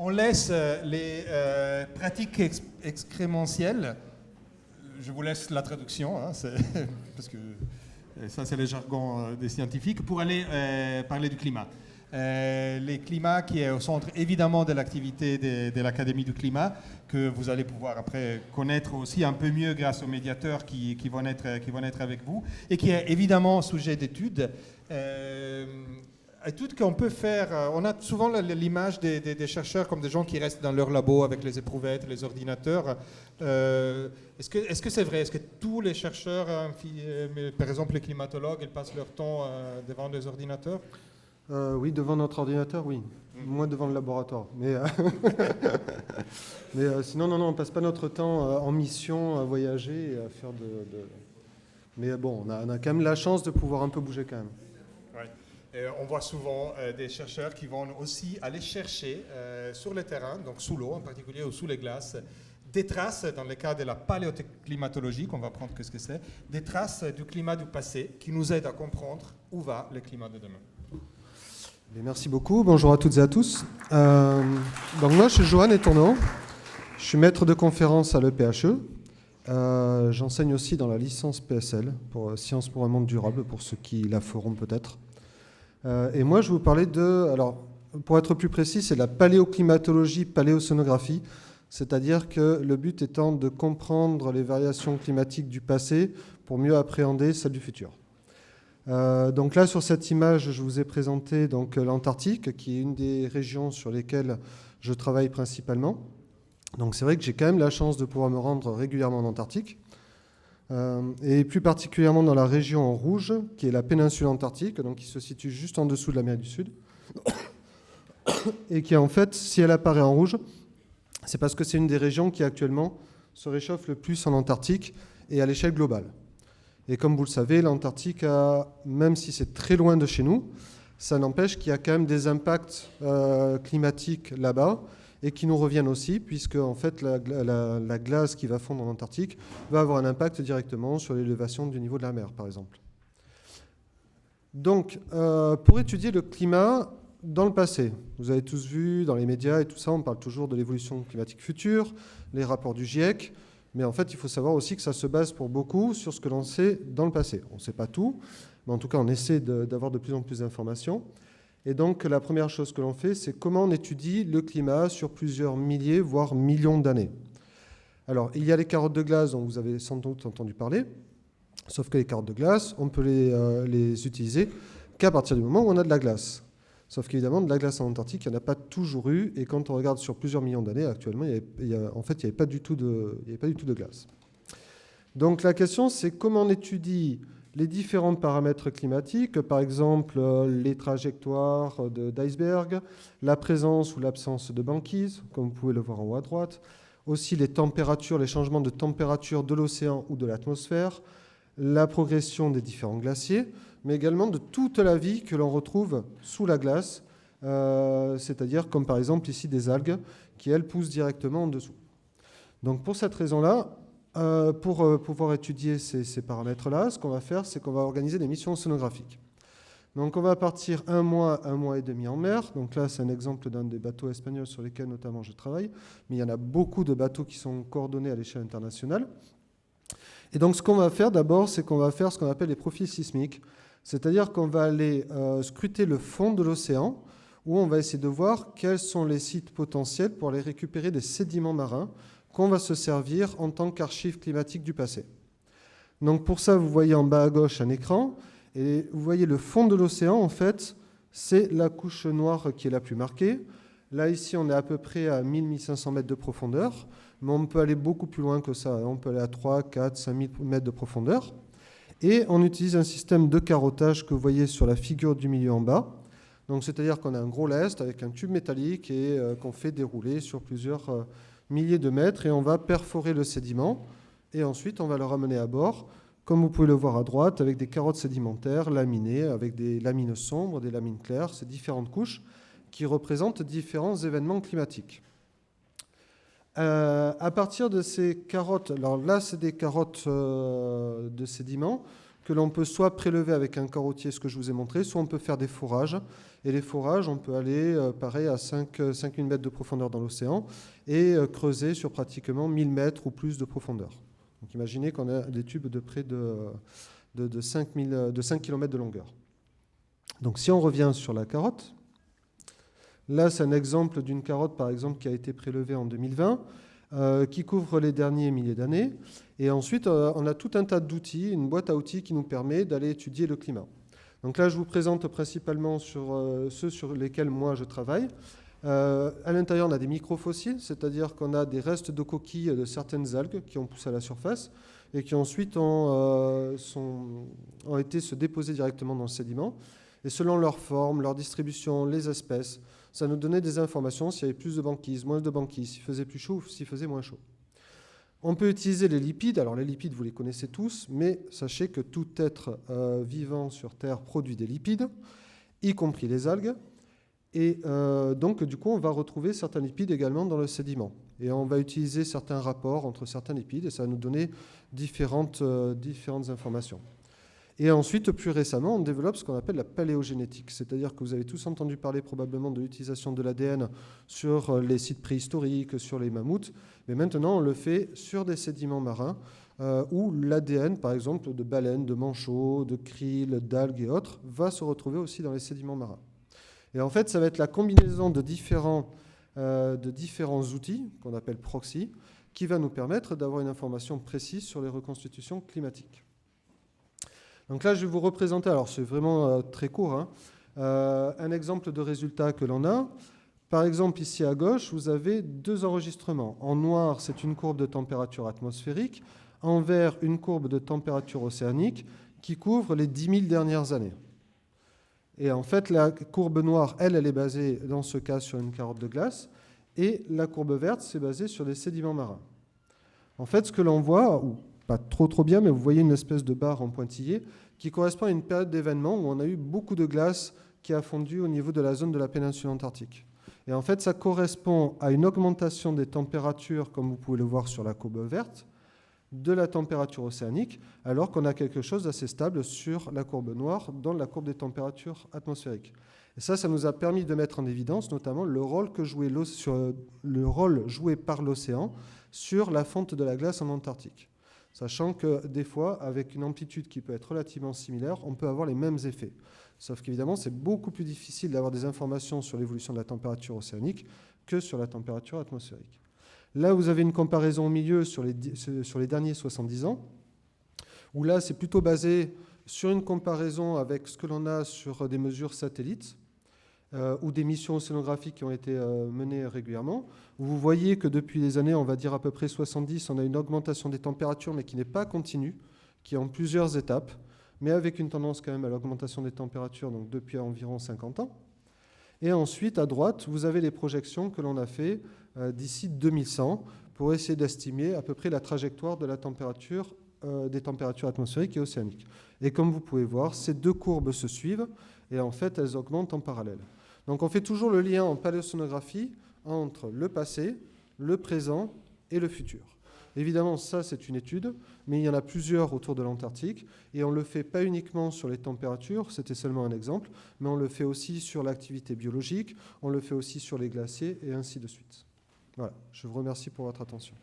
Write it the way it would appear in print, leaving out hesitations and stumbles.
On laisse les pratiques excrémentielles. Je vous laisse la traduction, hein, parce que ça, c'est le jargon des scientifiques, pour aller parler du climat. Les climats qui est au centre évidemment de l'activité de l'Académie du climat, que vous allez pouvoir après connaître aussi un peu mieux grâce aux médiateurs qui vont être avec vous, et qui est évidemment sujet d'étude. Études qu'on peut faire, on a souvent l'image des chercheurs comme des gens qui restent dans leur labo avec les éprouvettes, les ordinateurs. Est-ce que c'est vrai? Est-ce que tous les chercheurs, par exemple les climatologues, ils passent leur temps devant des ordinateurs? Oui, devant notre ordinateur, oui. Moins devant le laboratoire. Mais, sinon, non, on ne passe pas notre temps en mission à voyager et à faire Mais bon, on a quand même la chance de pouvoir un peu bouger quand même. On voit souvent des chercheurs qui vont aussi aller chercher sur le terrain, donc sous l'eau en particulier ou sous les glaces, des traces, dans le cas de la paléoclimatologie, qu'on va apprendre ce que c'est, des traces du climat du passé qui nous aident à comprendre où va le climat de demain. Merci beaucoup. Bonjour à toutes et à tous. Donc moi, je suis Johan Etourneau. Je suis maître de conférence à l'EPHE. J'enseigne aussi dans la licence PSL, pour Sciences pour un monde durable, pour ceux qui la feront peut-être. Et moi, je vais vous parler alors, pour être plus précis, c'est la paléoclimatologie, paléosonographie, c'est-à-dire que le but étant de comprendre les variations climatiques du passé pour mieux appréhender celles du futur. Donc là, sur cette image, je vous ai présenté donc l'Antarctique, qui est une des régions sur lesquelles je travaille principalement. Donc c'est vrai que j'ai quand même la chance de pouvoir me rendre régulièrement en Antarctique. Et plus particulièrement dans la région en rouge, qui est la péninsule antarctique, donc qui se situe juste en dessous de l'Amérique du Sud, et qui en fait, si elle apparaît en rouge, c'est parce que c'est une des régions qui actuellement se réchauffe le plus en Antarctique et à l'échelle globale. Et comme vous le savez, l'Antarctique, même si c'est très loin de chez nous, ça n'empêche qu'il y a quand même des impacts climatiques là-bas, et qui nous reviennent aussi, puisque en fait, la glace qui va fondre en Antarctique va avoir un impact directement sur l'élévation du niveau de la mer, par exemple. Donc, pour étudier le climat dans le passé, vous avez tous vu dans les médias et tout ça, on parle toujours de l'évolution climatique future, les rapports du GIEC, mais en fait, il faut savoir aussi que ça se base pour beaucoup sur ce que l'on sait dans le passé. On ne sait pas tout, mais en tout cas, on essaie d'avoir de plus en plus d'informations. Et donc, la première chose que l'on fait, c'est comment on étudie le climat sur plusieurs milliers, voire millions d'années. Alors, il y a les carottes de glace dont vous avez sans doute entendu parler, sauf que les carottes de glace, on peut les utiliser qu'à partir du moment où on a de la glace. Sauf qu'évidemment, de la glace en Antarctique, il n'y en a pas toujours eu, et quand on regarde sur plusieurs millions d'années, actuellement, il n'y avait pas du tout de glace. Donc, la question, c'est comment on étudie les différents paramètres climatiques, par exemple les trajectoires d'iceberg, la présence ou l'absence de banquise, comme vous pouvez le voir en haut à droite, aussi les températures, les changements de température de l'océan ou de l'atmosphère, la progression des différents glaciers, mais également de toute la vie que l'on retrouve sous la glace, c'est-à-dire comme par exemple ici des algues qui, elles, poussent directement en dessous. Donc pour cette raison-là, pour pouvoir étudier ces paramètres-là, ce qu'on va faire, c'est qu'on va organiser des missions sonographiques. Donc on va partir un mois et demi en mer. Donc là, c'est un exemple d'un des bateaux espagnols sur lesquels notamment je travaille. Mais il y en a beaucoup de bateaux qui sont coordonnés à l'échelle internationale. Et donc ce qu'on va faire d'abord, c'est qu'on va faire ce qu'on appelle les profils sismiques. C'est-à-dire qu'on va aller scruter le fond de l'océan, où on va essayer de voir quels sont les sites potentiels pour aller récupérer des sédiments marins qu'on va se servir en tant qu'archives climatiques du passé. Donc pour ça, vous voyez en bas à gauche un écran, et vous voyez le fond de l'océan, en fait, c'est la couche noire qui est la plus marquée. Là, ici, on est à peu près à 1000-1500 mètres de profondeur, mais on peut aller beaucoup plus loin que ça. On peut aller à 3, 4, 5000 mètres de profondeur. Et on utilise un système de carottage que vous voyez sur la figure du milieu en bas. Donc, c'est-à-dire qu'on a un gros lest avec un tube métallique et qu'on fait dérouler sur plusieurs milliers de mètres, et on va perforer le sédiment, et ensuite on va le ramener à bord, comme vous pouvez le voir à droite, avec des carottes sédimentaires laminées, avec des lamines sombres, des lamines claires, ces différentes couches qui représentent différents événements climatiques. À partir de ces carottes, alors là c'est des carottes de sédiments que l'on peut soit prélever avec un carotier, ce que je vous ai montré, soit on peut faire des forages. Et les forages, on peut aller, pareil, à 5000 mètres de profondeur dans l'océan et creuser sur pratiquement 1000 mètres ou plus de profondeur. Donc imaginez qu'on a des tubes de près de 5 km de longueur. Donc si on revient sur la carotte, là c'est un exemple d'une carotte par exemple qui a été prélevée en 2020, qui couvre les derniers milliers d'années. Et ensuite on a tout un tas d'outils, une boîte à outils qui nous permet d'aller étudier le climat. Donc là je vous présente principalement sur ceux sur lesquels moi je travaille. À l'intérieur, on a des microfossiles, c'est-à-dire qu'on a des restes de coquilles de certaines algues qui ont poussé à la surface et qui ensuite ont été se déposer directement dans le sédiment. Et selon leur forme, leur distribution, les espèces, ça nous donnait des informations s'il y avait plus de banquise, moins de banquise, s'il faisait plus chaud ou s'il faisait moins chaud. On peut utiliser les lipides. Alors les lipides, vous les connaissez tous, mais sachez que tout être vivant sur Terre produit des lipides, y compris les algues. Et donc, du coup, on va retrouver certains lipides également dans le sédiment. Et on va utiliser certains rapports entre certains lipides et ça va nous donner différentes informations. Et ensuite, plus récemment, on développe ce qu'on appelle la paléogénétique. C'est-à-dire que vous avez tous entendu parler probablement de l'utilisation de l'ADN sur les sites préhistoriques, sur les mammouths. Mais maintenant, on le fait sur des sédiments marins où l'ADN, par exemple, de baleines, de manchots, de krill, d'algues et autres, va se retrouver aussi dans les sédiments marins. Et en fait, ça va être la combinaison de différents outils, qu'on appelle proxy, qui va nous permettre d'avoir une information précise sur les reconstitutions climatiques. Donc là, je vais vous représenter, alors c'est vraiment très court, hein, un exemple de résultat que l'on a. Par exemple, ici à gauche, vous avez deux enregistrements. En noir, c'est une courbe de température atmosphérique. En vert, une courbe de température océanique qui couvre les 10 000 dernières années. Et en fait, la courbe noire, elle est basée, dans ce cas, sur une carotte de glace. Et la courbe verte, c'est basé sur des sédiments marins. En fait, ce que l'on voit, ou pas trop bien, mais vous voyez une espèce de barre en pointillé qui correspond à une période d'événement où on a eu beaucoup de glace qui a fondu au niveau de la zone de la péninsule antarctique. Et en fait, ça correspond à une augmentation des températures, comme vous pouvez le voir sur la courbe verte, de la température océanique, alors qu'on a quelque chose d'assez stable sur la courbe noire, dans la courbe des températures atmosphériques. Et ça nous a permis de mettre en évidence notamment le rôle joué par l'océan sur la fonte de la glace en Antarctique. Sachant que des fois, avec une amplitude qui peut être relativement similaire, on peut avoir les mêmes effets. Sauf qu'évidemment, c'est beaucoup plus difficile d'avoir des informations sur l'évolution de la température océanique que sur la température atmosphérique. Là, vous avez une comparaison au milieu sur les derniers 70 ans, où là, c'est plutôt basé sur une comparaison avec ce que l'on a sur des mesures satellites ou des missions océanographiques qui ont été menées régulièrement. Vous voyez que depuis les années, on va dire à peu près 70, on a une augmentation des températures, mais qui n'est pas continue, qui est en plusieurs étapes, mais avec une tendance quand même à l'augmentation des températures, donc depuis environ 50 ans. Et ensuite, à droite, vous avez les projections que l'on a fait d'ici 2100 pour essayer d'estimer à peu près la trajectoire de la température, des températures atmosphériques et océaniques. Et comme vous pouvez voir, ces deux courbes se suivent et en fait, elles augmentent en parallèle. Donc on fait toujours le lien en paléocéanographie entre le passé, le présent et le futur. Évidemment, ça, c'est une étude, mais il y en a plusieurs autour de l'Antarctique, et on ne le fait pas uniquement sur les températures, c'était seulement un exemple, mais on le fait aussi sur l'activité biologique, on le fait aussi sur les glaciers, et ainsi de suite. Voilà, je vous remercie pour votre attention.